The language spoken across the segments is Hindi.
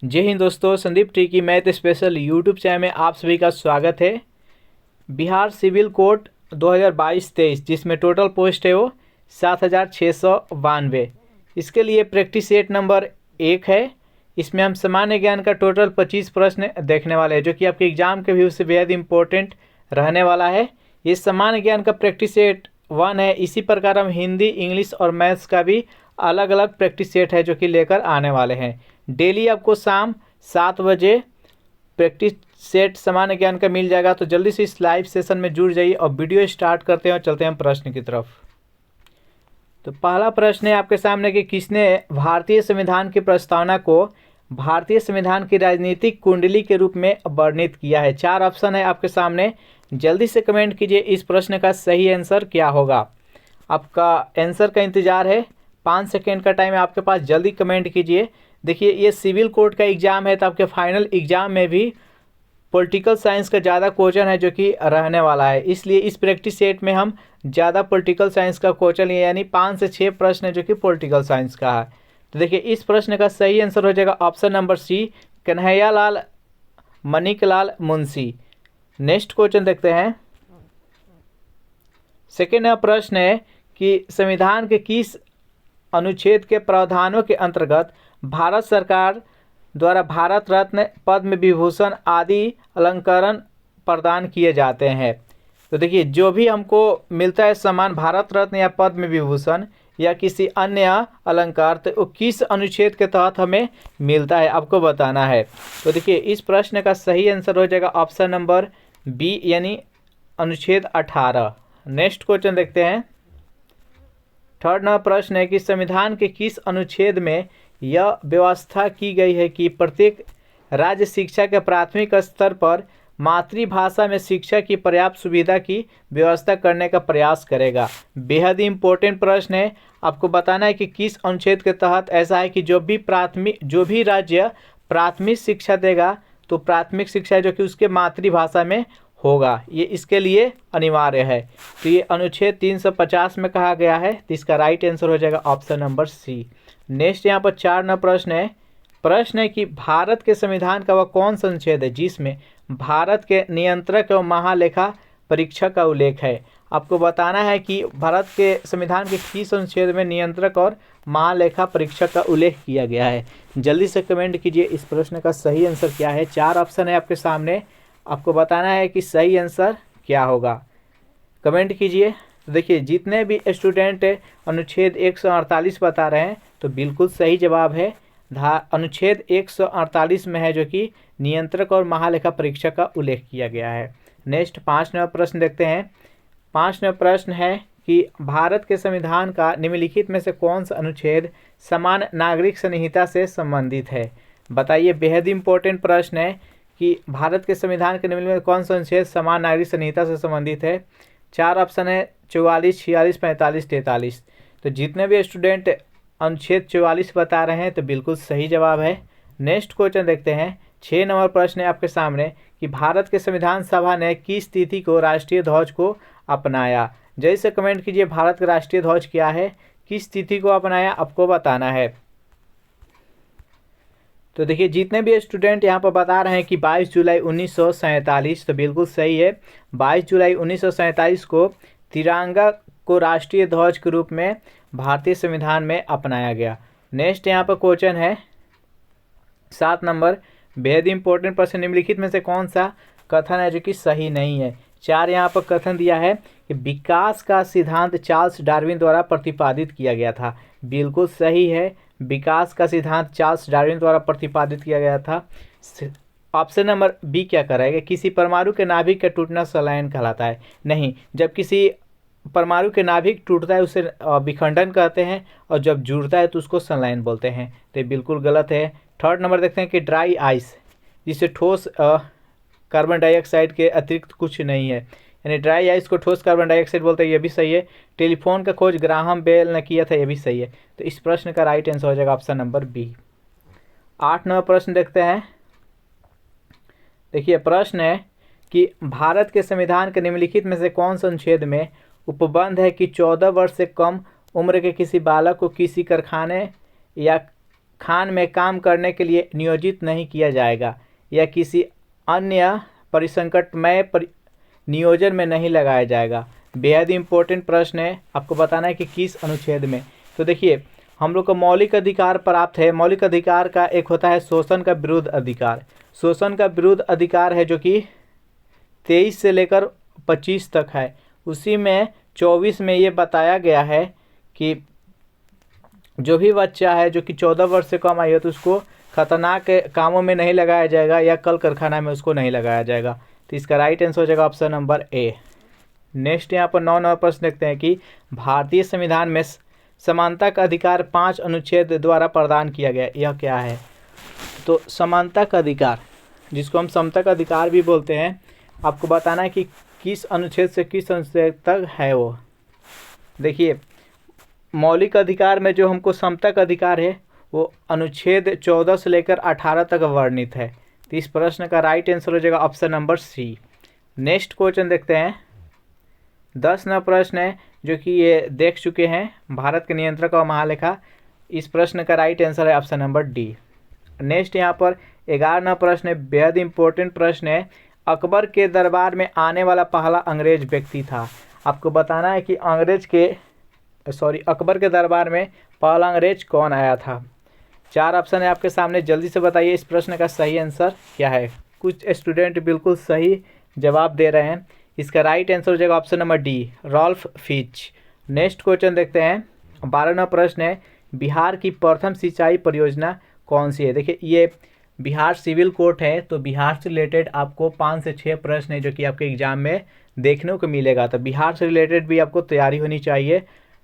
जय हिंद दोस्तों, संदीप टी की मैथ स्पेशल यूट्यूब चैनल में आप सभी का स्वागत है। बिहार सिविल कोड 2022-23 जिसमें टोटल पोस्ट है वो 7692। इसके लिए प्रैक्टिस सेट नंबर 1 है। इसमें हम सामान्य ज्ञान का टोटल 25 प्रश्न देखने वाले हैं, जो कि आपके एग्जाम के व्यू से बेहद इंपॉर्टेंट रहने वाला है। ये सामान्य ज्ञान का प्रैक्टिस सेट 1 है। इसी प्रकार हम हिंदी, इंग्लिश और मैथ्स का भी अलग अलग प्रैक्टिस सेट है जो कि लेकर आने वाले हैं। डेली आपको शाम 7 बजे प्रैक्टिस सेट सामान्य ज्ञान का मिल जाएगा। तो जल्दी से इस लाइव सेशन में जुड़ जाइए और वीडियो स्टार्ट करते हैं और चलते हैं प्रश्न की तरफ। तो पहला प्रश्न है आपके सामने कि किसने भारतीय संविधान की प्रस्तावना को भारतीय संविधान की राजनीतिक कुंडली के रूप में वर्णित किया है। 4 ऑप्शन है आपके सामने। जल्दी से कमेंट कीजिए इस प्रश्न का सही आंसर क्या होगा। आपका आंसर का इंतजार है। 5 सेकेंड का टाइम है आपके पास, जल्दी कमेंट कीजिए। देखिए, ये सिविल कोड का एग्ज़ाम है, तो आपके फाइनल एग्ज़ाम में भी पॉलिटिकल साइंस का ज़्यादा क्वेश्चन है जो कि रहने वाला है। इसलिए इस प्रैक्टिस सेट में हम ज़्यादा पॉलिटिकल साइंस का क्वेश्चन लिए, यानी 5 से 6 प्रश्न है जो कि पॉलिटिकल साइंस का है। तो देखिए, इस प्रश्न का सही आंसर हो जाएगा option number C, Kanhaiyalal Maniklal Munshi. Next question देखते हैं। सेकेंड प्रश्न है कि संविधान के किस अनुच्छेद के प्रावधानों के अंतर्गत भारत सरकार द्वारा भारत रत्न, पद्म विभूषण आदि अलंकरण प्रदान किए जाते हैं। तो देखिए, जो भी हमको मिलता है सम्मान भारत रत्न या पद्म विभूषण या किसी अन्य अलंकार, तो वो किस अनुच्छेद के तहत हमें मिलता है आपको बताना है। तो देखिए, इस प्रश्न का सही आंसर हो जाएगा ऑप्शन नंबर बी, यानी अनुच्छेद 18। नेक्स्ट क्वेश्चन देखते हैं। थर्ड प्रश्न है कि संविधान के किस अनुच्छेद में यह व्यवस्था की गई है कि प्रत्येक राज्य शिक्षा के प्राथमिक स्तर पर मातृभाषा में शिक्षा की पर्याप्त सुविधा की व्यवस्था करने का प्रयास करेगा। बेहद ही इम्पोर्टेंट प्रश्न है। आपको बताना है कि किस अनुच्छेद के तहत ऐसा है कि जो भी राज्य प्राथमिक शिक्षा देगा, तो प्राथमिक शिक्षा जो कि उसके मातृभाषा में होगा, ये इसके लिए अनिवार्य है। तो ये अनुच्छेद 350 में कहा गया है। तो इसका राइट आंसर हो जाएगा ऑप्शन नंबर सी। नेक्स्ट यहाँ पर 4 प्रश्न है कि भारत के संविधान का वह कौन सा अनुच्छेद है जिसमें भारत के नियंत्रक एवं महालेखा परीक्षक का उल्लेख है। आपको बताना है कि भारत के संविधान के किस अनुच्छेद में नियंत्रक और महालेखा परीक्षक का उल्लेख किया गया है। जल्दी से कमेंट कीजिए इस प्रश्न का सही आंसर क्या है। 4 ऑप्शन है आपके सामने, आपको बताना है कि सही आंसर क्या होगा। कमेंट कीजिए। तो देखिए, जितने भी स्टूडेंट अनुच्छेद 148 बता रहे हैं, तो बिल्कुल सही जवाब है। अनुच्छेद 148 में है जो कि नियंत्रक और महालेखा परीक्षक का उल्लेख किया गया है। नेक्स्ट 5वां प्रश्न देखते हैं। 5वां प्रश्न है कि भारत के संविधान का निम्नलिखित में से कौन सा अनुच्छेद समान नागरिक संहिता से संबंधित है। बताइए, बेहद इंपॉर्टेंट प्रश्न है कि भारत के संविधान के निम्न में कौन सा अनुच्छेद समान नागरिक संहिता से संबंधित है। 4 ऑप्शन है 44, 46, 45, 43। तो जितने भी स्टूडेंट अनुच्छेद 44 बता रहे हैं, तो बिल्कुल सही जवाब है। नेक्स्ट क्वेश्चन देखते हैं। 6 नंबर प्रश्न है आपके सामने कि भारत के संविधान सभा ने किस तिथि को राष्ट्रीय ध्वज को अपनाया। जैसे कमेंट कीजिए, भारत का राष्ट्रीय ध्वज क्या है, किस तिथि को अपनाया, आपको बताना है। तो देखिए, जितने भी स्टूडेंट यहाँ पर बता रहे हैं कि 22 जुलाई 1947, तो बिल्कुल सही है। 22 जुलाई 1947 को तिरंगा को राष्ट्रीय ध्वज के रूप में भारतीय संविधान में अपनाया गया। नेक्स्ट यहाँ पर क्वेश्चन है 7 नंबर, बेहद इंपॉर्टेंट प्रश्न। निम्नलिखित में से कौन सा कथन है जो कि सही नहीं है। 4 यहाँ पर कथन दिया है कि विकास का सिद्धांत चार्ल्स डार्विन द्वारा प्रतिपादित किया गया था। बिल्कुल सही है, विकास का सिद्धांत चार्ल्स डार्विन द्वारा प्रतिपादित किया गया था। ऑप्शन नंबर बी क्या कराएगा, किसी परमाणु के नाभिक का टूटना संलयन कहलाता है। नहीं, जब किसी परमाणु के नाभिक टूटता है उसे विखंडन कहते हैं, और जब जुड़ता है तो उसको संलयन बोलते हैं। तो ये बिल्कुल गलत है। 3rd नंबर देखते हैं कि ड्राई आइस, जिसे ठोस कार्बन डाइऑक्साइड के अतिरिक्त कुछ नहीं है, यानी ड्राई आइस को ठोस कार्बन डाइऑक्साइड बोलते हैं, ये भी सही है। टेलीफोन का खोज ग्राहम बेल ने किया था, ये भी सही है। तो इस प्रश्न का राइट आंसर हो जाएगा ऑप्शन नंबर बी। 8 नंबर प्रश्न देखते हैं। देखिए, प्रश्न है कि भारत के संविधान के निम्नलिखित में से कौन सा अनुच्छेद में उपबंध है कि 14 वर्ष से कम उम्र के किसी बालक को किसी कारखाने या खान में काम करने के लिए नियोजित नहीं किया जाएगा या किसी अन्य परिसंकटमय नियोजन में नहीं लगाया जाएगा। बेहद इंपॉर्टेंट प्रश्न है, आपको बताना है कि किस अनुच्छेद में। तो देखिए, हम लोग को मौलिक अधिकार प्राप्त है। मौलिक अधिकार का एक होता है शोषण का विरुद्ध अधिकार। शोषण का विरुद्ध अधिकार है जो कि 23 से लेकर 25 तक है। उसी में 24 में ये बताया गया है कि जो भी बच्चा है जो कि 14 वर्ष से कम आयु है तो उसको खतरनाक कामों में नहीं लगाया जाएगा या कल कारखाना में उसको नहीं लगाया जाएगा। तो इसका राइट आंसर हो जाएगा ऑप्शन नंबर ए। नेक्स्ट यहाँ पर 9 नंबर प्रश्न देखते हैं कि भारतीय संविधान में समानता का अधिकार 5 अनुच्छेद द्वारा प्रदान किया गया, यह क्या है? तो समानता का अधिकार, जिसको हम समता का अधिकार भी बोलते हैं, आपको बताना है कि किस अनुच्छेद से किस अनुच्छेद तक है वो। देखिए, मौलिक अधिकार में जो हमको समता का अधिकार है वो अनुच्छेद 14 से लेकर 18 तक वर्णित है। तो इस प्रश्न का राइट आंसर हो जाएगा option number C. Next question देखते हैं। 10 नंबर प्रश्न है जो कि ये देख चुके हैं, भारत के नियंत्रक और महालेखा। इस प्रश्न का राइट आंसर है ऑप्शन नंबर डी। नेक्स्ट यहाँ पर 11 नंबर प्रश्न है, बेहद इंपॉर्टेंट प्रश्न है। अकबर के दरबार में आने वाला पहला अंग्रेज व्यक्ति था। आपको बताना है कि अकबर के दरबार में पहला अंग्रेज कौन आया था। 4 ऑप्शन है आपके सामने, जल्दी से बताइए इस प्रश्न का सही आंसर क्या है। कुछ स्टूडेंट बिल्कुल सही जवाब दे रहे हैं। इसका राइट आंसर हो जाएगा option number D, Ralph Fitch. Next question देखते हैं। 12 नंबर प्रश्न है, बिहार की प्रथम सिंचाई परियोजना कौन सी है? देखिए, ये बिहार सिविल कोर्ट है, तो बिहार से रिलेटेड आपको 5 से 6 प्रश्न है जो कि आपके एग्जाम में देखने को मिलेगा। तो बिहार से रिलेटेड भी आपको तैयारी होनी चाहिए।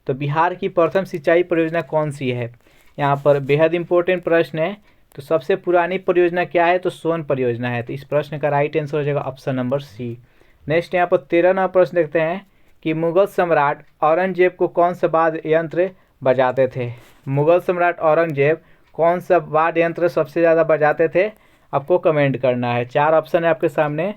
तो बिहार की प्रथम सिंचाई परियोजना कौन सी है? यहाँ पर बेहद इंपॉर्टेंट प्रश्न है। तो सबसे पुरानी परियोजना क्या है? तो सोन परियोजना है। तो इस प्रश्न का राइट आंसर हो जाएगा ऑप्शन नंबर सी। नेक्स्ट यहाँ पर 13 नंबर प्रश्न देखते हैं कि मुगल सम्राट औरंगजेब को कौन सा वाद्य यंत्र बजाते थे? मुगल सम्राट औरंगजेब कौन सा वाद्य यंत्र सबसे ज़्यादा बजाते थे? आपको कमेंट करना है। 4 ऑप्शन है आपके सामने।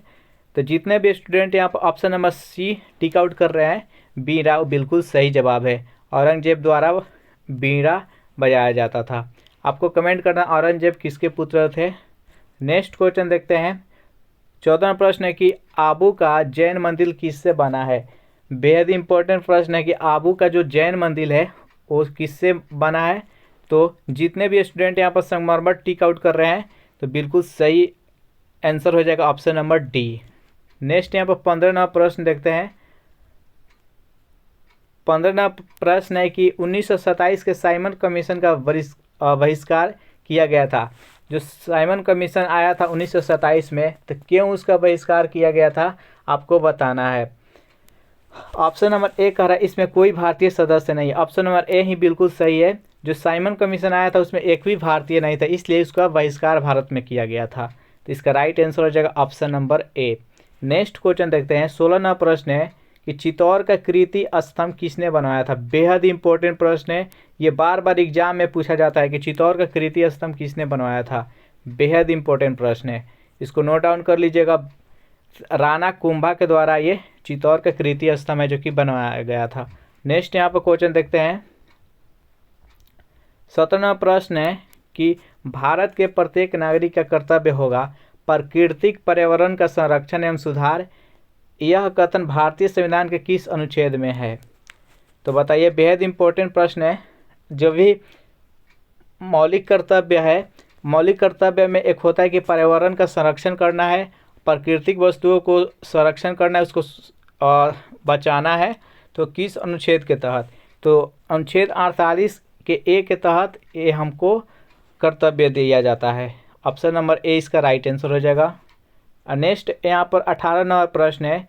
तो जितने भी स्टूडेंट यहाँ पर option number C tick out कर रहे हैं, बीड़ा, वो बिल्कुल सही जवाब है। औरंगजेब द्वारा बीड़ा बजाया जाता था। आपको कमेंट करना औरंगजेब किसके पुत्र थे। नेक्स्ट क्वेश्चन देखते हैं। 14वां प्रश्न है कि आबू का जैन मंदिर किससे बना है? बेहद इंपॉर्टेंट प्रश्न है कि आबू का जो जैन मंदिर है वो किससे बना है? तो जितने भी स्टूडेंट यहाँ पर संगमरमर टिक आउट कर रहे हैं तो बिल्कुल सही आंसर हो जाएगा ऑप्शन नंबर डी। नेक्स्ट यहाँ पर 15वां प्रश्न देखते हैं। 15वां प्रश्न है कि 1927 के साइमन कमीशन का बहिष्कार किया गया था। जो साइमन कमीशन आया था 1927 में, तो क्यों उसका बहिष्कार किया गया था आपको बताना है। ऑप्शन नंबर ए कह रहा है इसमें कोई भारतीय सदस्य नहीं है। ऑप्शन नंबर ए ही बिल्कुल सही है। जो साइमन कमीशन आया था उसमें एक भी भारतीय नहीं था, इसलिए उसका बहिष्कार भारत में किया गया था। तो इसका राइट आंसर हो जाएगा ऑप्शन नंबर ए। नेक्स्ट क्वेश्चन देखते हैं। 16वां प्रश्न है कि चित्तौड़ का कीर्ति स्तंभ किसने बनवाया था? बेहद इंपॉर्टेंट प्रश्न है, ये बार बार एग्जाम में पूछा जाता है कि चित्तौड़ का कीर्ति स्तंभ किसने बनवाया था। बेहद इंपॉर्टेंट प्रश्न है, इसको नोट डाउन कर लीजिएगा। राणा कुंभा के द्वारा ये चित्तौड़ का कीर्ति स्तंभ है जो कि बनवाया गया था। नेक्स्ट यहाँ पर क्वेश्चन देखते हैं। 17वां प्रश्न है कि भारत के प्रत्येक नागरिक का कर्तव्य होगा प्राकृतिक पर्यावरण का संरक्षण एवं सुधार। यह कथन भारतीय संविधान के किस अनुच्छेद में है? तो बताइए, बेहद इंपॉर्टेंट प्रश्न है। जो भी मौलिक कर्तव्य है, मौलिक कर्तव्य में एक होता है कि पर्यावरण का संरक्षण करना है, प्राकृतिक वस्तुओं को संरक्षण करना है, उसको बचाना है। तो किस अनुच्छेद के तहत? तो अनुच्छेद 48 के ए के तहत ये हमको कर्तव्य दिया जाता है। ऑप्शन नंबर ए इसका राइट आंसर हो जाएगा। नेक्स्ट यहाँ पर 18 नंबर प्रश्न है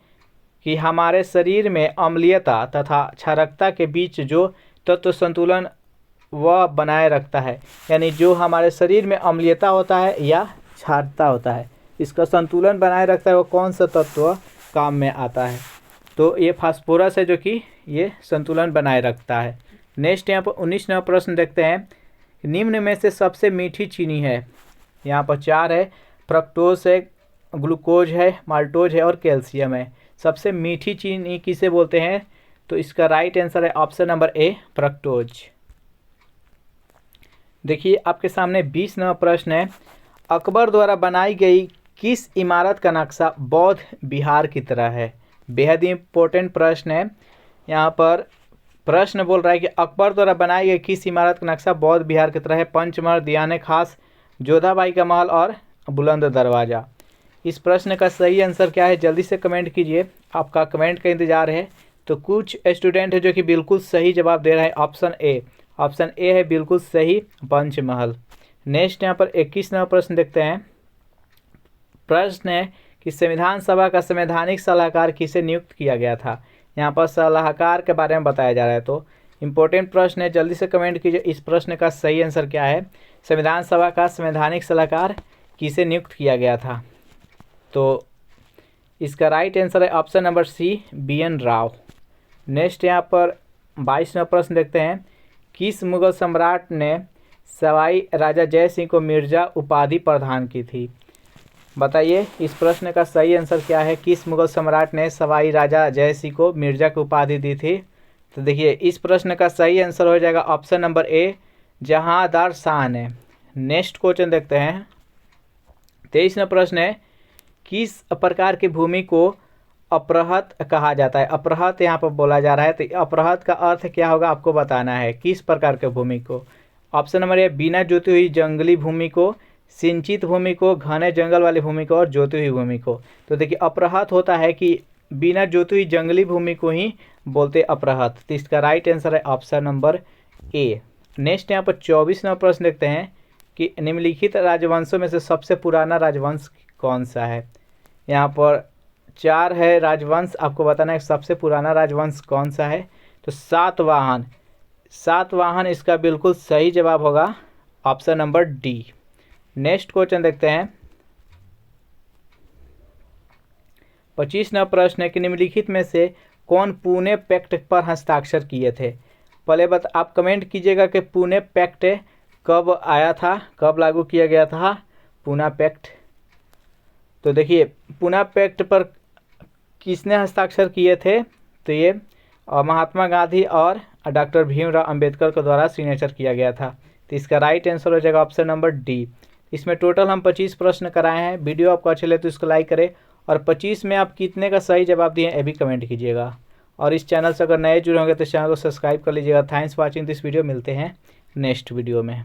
कि हमारे शरीर में अम्लीयता तथा क्षारकता के बीच जो तत्व संतुलन वह बनाए रखता है, यानी जो हमारे शरीर में अम्लीयता होता है या क्षारकता होता है, इसका संतुलन बनाए रखता है, वो कौन सा तत्व काम में आता है? तो ये फास्फोरस है जो कि ये संतुलन बनाए रखता है। नेक्स्ट यहाँ पर 19 नंबर प्रश्न देखते हैं। निम्न में से सबसे मीठी चीनी है? यहाँ पर 4 है, फ्रक्टोज है, ग्लूकोज है, माल्टोज है और कैल्शियम है। सबसे मीठी चीनी किसे बोलते हैं? तो इसका राइट आंसर है ऑप्शन नंबर ए, फ्रक्टोज। देखिए आपके सामने 20 नंबर प्रश्न है। अकबर द्वारा बनाई गई किस इमारत का नक्शा बौद्ध विहार की तरह है? बेहद ही इम्पोर्टेंट प्रश्न है। यहाँ पर प्रश्न बोल रहा है कि अकबर द्वारा बनाई गई किस इमारत का नक्शा बौद्ध विहार की तरह है? पंचमहल, दीवाने खास, जोधाबाई का महल और बुलंद दरवाजा। इस प्रश्न का सही आंसर क्या है? जल्दी से कमेंट कीजिए, आपका कमेंट का इंतजार है। तो कुछ स्टूडेंट है जो कि बिल्कुल सही जवाब दे रहा है ऑप्शन ए। ऑप्शन ए है बिल्कुल सही, पंचमहल। नेक्स्ट यहाँ पर 21 नंबर प्रश्न देखते हैं। प्रश्न है कि संविधान सभा का संवैधानिक सलाहकार किसे नियुक्त किया गया था? यहाँ पर सलाहकार के बारे में बताया जा रहा है। तो इम्पोर्टेंट प्रश्न है, जल्दी से कमेंट कीजिए इस प्रश्न का सही आंसर क्या है? संविधान सभा का संवैधानिक सलाहकार किसे नियुक्त किया गया था? तो इसका राइट आंसर है option number C, BN Rao. Next यहाँ पर 22 नंबर प्रश्न देखते हैं। किस मुगल सम्राट ने सवाई राजा जय सिंह को मिर्जा उपाधि प्रदान की थी? बताइए इस प्रश्न का सही आंसर क्या है? किस मुगल सम्राट ने सवाई राजा जय सिंह को मिर्जा की उपाधि दी थी? तो देखिए इस प्रश्न का सही आंसर हो जाएगा option number a, Jahandar Shah ने। नेक्स्ट क्वेश्चन देखते हैं। 23 नंबर प्रश्न है। किस प्रकार की भूमि को अपरहत कहा जाता है? अपरहत यहाँ पर बोला जा रहा है, तो अपरहत का अर्थ क्या होगा आपको बताना है। किस प्रकार के भूमि को? ऑप्शन नंबर ए, बिना जोती हुई जंगली भूमि को, सिंचित भूमि को, घने जंगल वाली भूमि को और जोती हुई भूमि को। तो देखिए अपरहत होता है कि बिना जोती हुई जंगली भूमि को ही बोलते अपरहत। तो इसका राइट आंसर है ऑप्शन नंबर ए। नेक्स्ट यहाँ पर 24 नंबर प्रश्न देखते हैं कि निम्नलिखित राजवंशों में से सबसे पुराना राजवंश कौन सा है? यहाँ पर 4 है राजवंश, आपको बताना है सबसे पुराना राजवंश कौन सा है। तो सातवाहन। सातवाहन इसका बिल्कुल सही जवाब होगा option number D. Next question देखते हैं। 25 नंबर प्रश्न है कि निम्नलिखित में से कौन पुणे पैक्ट पर हस्ताक्षर किए थे? पहले आप कमेंट कीजिएगा कि पुणे पैक्ट कब आया था, कब लागू किया गया था पुणे पैक्ट। तो देखिए पुणे पैक्ट पर किसने हस्ताक्षर किए थे? तो ये महात्मा गांधी और डॉक्टर भीमराव अंबेडकर के द्वारा सिग्नेचर किया गया था। तो इसका राइट आंसर हो जाएगा ऑप्शन नंबर डी। इसमें टोटल हम 25 प्रश्न कराए हैं। वीडियो आपको अच्छे लगे तो इसको लाइक करें और 25 में आप कितने का सही जवाब दिए ये भी कमेंट कीजिएगा। और इस चैनल से अगर नए जुड़े होंगे तो चैनल को सब्सक्राइब कर लीजिएगा। Thanks for watching this video. मिलते हैं नेक्स्ट वीडियो में।